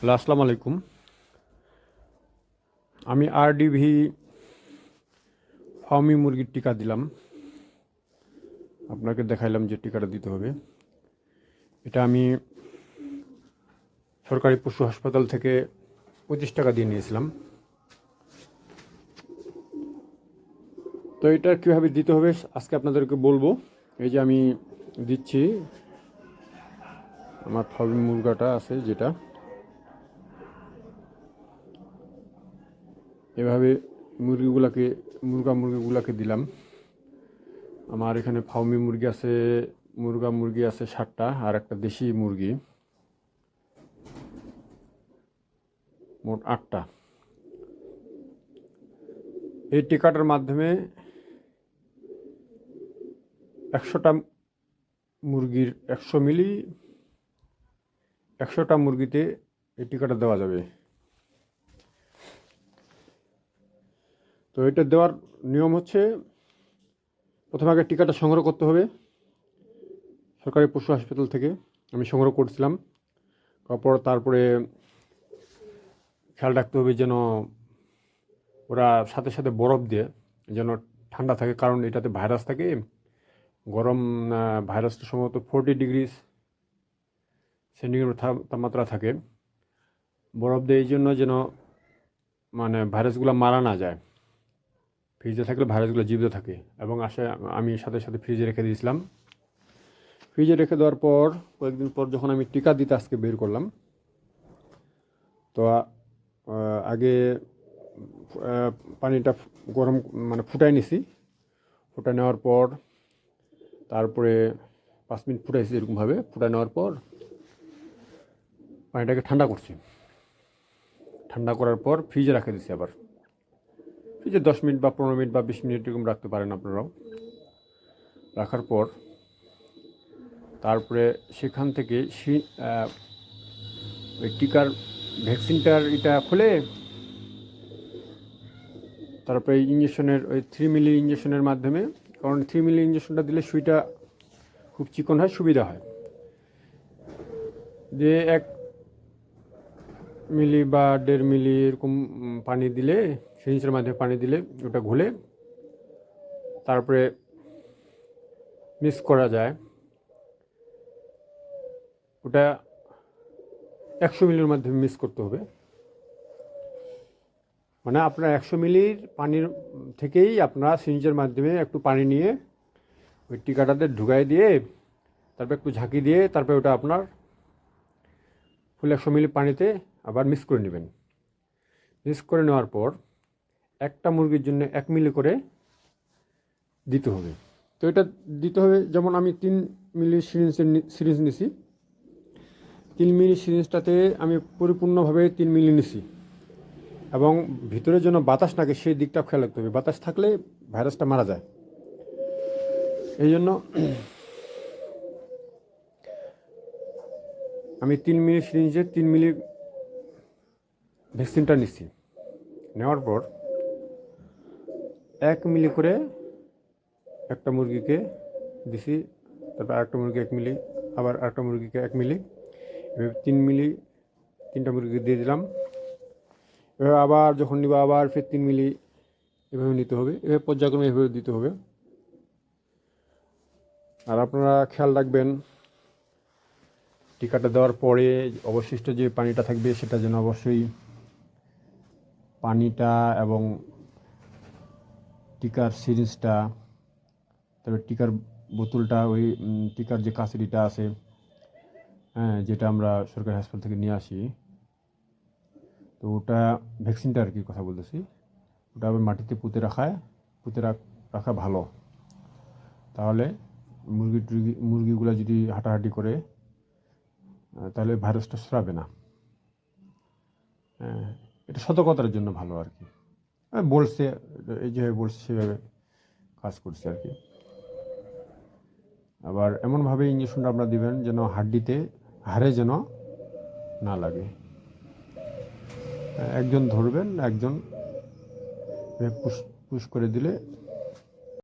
Hello, আসসালামু আলাইকুম। আমি আরডিভি ফার্মি মুরগির টিকা দিলাম। আপনাকে দেখাইলাম যে টিকাটা দিতে হবে। এটা আমি সরকারি পশু হাসপাতাল থেকে 25 টাকা দিয়ে নিয়েছিলাম। তো এটা কীভাবে দিতে হবে আজকে আপনাদেরকে বলবো। এই যে আমি দিচ্ছি, আমার ফার্মি মুরগাটা আছে যেটা, এভাবে মুরগিগুলাকে দিলাম। আমার এখানে ফার্মি মুরগি আছে, মুরগি আছে 60টা, আর একটা দেশি মুরগি, মোট 8টা। এই টিকাটার মাধ্যমে 100টা মুরগির 100টা মুরগিতে এই টিকাটা দেওয়া যাবে। তো এটা দেওয়ার নিয়ম হচ্ছে, প্রথমে আগে টিকাটা সংগ্রহ করতে হবে সরকারি পশু হাসপাতাল থেকে। আমি সংগ্রহ করছিলাম। তারপরে খেয়াল রাখতে হবে যেন ওরা সাথে সাথে বরফ দিয়ে যেন ঠান্ডা থাকে, কারণ এটাতে ভাইরাস থাকে। গরম ভাইরাসটা সম্ভবত 40 ডিগ্রি সেন্টিগ্রেড তাপমাত্রা থাকে। বরফ দিয়ে এই জন্য যেন মানে ভাইরাসগুলো মারা না যায়। ফ্রিজে থাকলে ভাইরাসগুলো জীবিত থাকে। এবং আমি সাথে সাথে ফ্রিজে রেখে দিয়েছিলাম। ফ্রিজে রেখে দেওয়ার পর কয়েকদিন পর যখন আমি টিকা দিতে আজকে বের করলাম, তো আগে পানিটা গরম মানে ফুটাই নিছি। ফুটাই নেওয়ার পর তারপরে 5 মিনিট ফুটাইছি, এরকমভাবে ফুটাই নেওয়ার পর পানিটাকে ঠান্ডা করছি। ঠান্ডা করার পর ফ্রিজে রেখে দিচ্ছি। আবার ফ্রিজে 10 মিনিট বা 15 মিনিট বা 20 মিনিট এরকম রাখতে পারেন আপনারাও। রাখার পর তারপরে সেখান থেকে ওই টিকার ভ্যাকসিনটার এটা খুলে তারপরে ইঞ্জেকশনের ওই 3 মিলি ইঞ্জেকশনের মাধ্যমে, কারণ 3 মিলি ইঞ্জেকশনটা দিলে সুইটা খুব চিকন হয়, সুবিধা হয়। যে 1 মিলি বা 1.5 মিলি এরকম পানি দিলে, সিরিঞ্জের মাধ্যমে পানি দিলে ওটা ঘুলে তারপরে মিক্স করা যায়। ওটা 100 মিলির মাধ্যমে মিক্স করতে হবে। মানে আপনার 100 মিলির পানির থেকেই আপনারা সিরিঞ্জের মাধ্যমে একটু পানি নিয়ে ওই টিকাটাতে ঢুকাই দিয়ে তারপর একটু ঝাঁকি দিয়ে তারপরে ওটা আপনার ফুল 100 মিলি পানিতে আবার মিক্স করে নেবেন। মিক্স করে নেওয়ার পর একটা মুরগির জন্য 1 মিলি করে দিতে হবে। তো এটা দিতে হবে, যেমন আমি 3 মিলি সিরিঞ্জ নিছি। 3 মিলি সিরিঞ্জটাতে আমি পরিপূর্ণভাবে 3 মিলি নিছি, এবং ভিতরে যেন বাতাস থাকে সেই দিকটা খেয়াল রাখতে হবে। বাতাস থাকলে ভাইরাসটা মারা যায়। এই জন্য আমি 3 মিলি সিরিঞ্জে 3 মিলি ভ্যাকসিনটা নিচ্ছি। নেওয়ার পর 1 মিলি করে একটা মুরগিকে দিছি, তারপর আরেকটা মুরগি 1 মিলি, আবার আরেকটা মুরগিকে 1 মিলি, এভাবে 3 মিলি 3টা মুরগিকে দিয়ে দিলাম। এভাবে আবার যখন নিব আবার ফের 3 মিলি এভাবে নিতে হবে। এভাবে পর্যায়ক্রমে এভাবে দিতে হবে। আর আপনারা খেয়াল রাখবেন টিকাটা দেওয়ার পরে অবশিষ্ট যে পানিটা থাকবে সেটা যেন অবশ্যই পানিটা এবং টিকার সিরিঞ্জটা, তারপরে টিকার বোতলটা, ওই টিকার যে কাঁচুরিটা আছে, হ্যাঁ, যেটা আমরা সরকারি হাসপাতাল থেকে নিয়ে আসি, তো ওটা ভ্যাকসিনটা আর কি কথা বলতেছি, ওটা আবার মাটিতে পুঁতে রাখা ভালো। তাহলে মুরগিগুলো যদি হাঁটাহাঁটি করে তাহলে ভাইরাসটা ছড়াবে না। হ্যাঁ, এটা সতর্কতার জন্য ভালো আর কি। বলছে, এই যেভাবে বলছে সেভাবে কাজ করছে আর কি। আবার এমনভাবে ইঞ্জেকশনটা আপনারা দিবেন যেন হাড়ে যেন না লাগে। একজন ধরবেন, একজন পুশ করে দিলে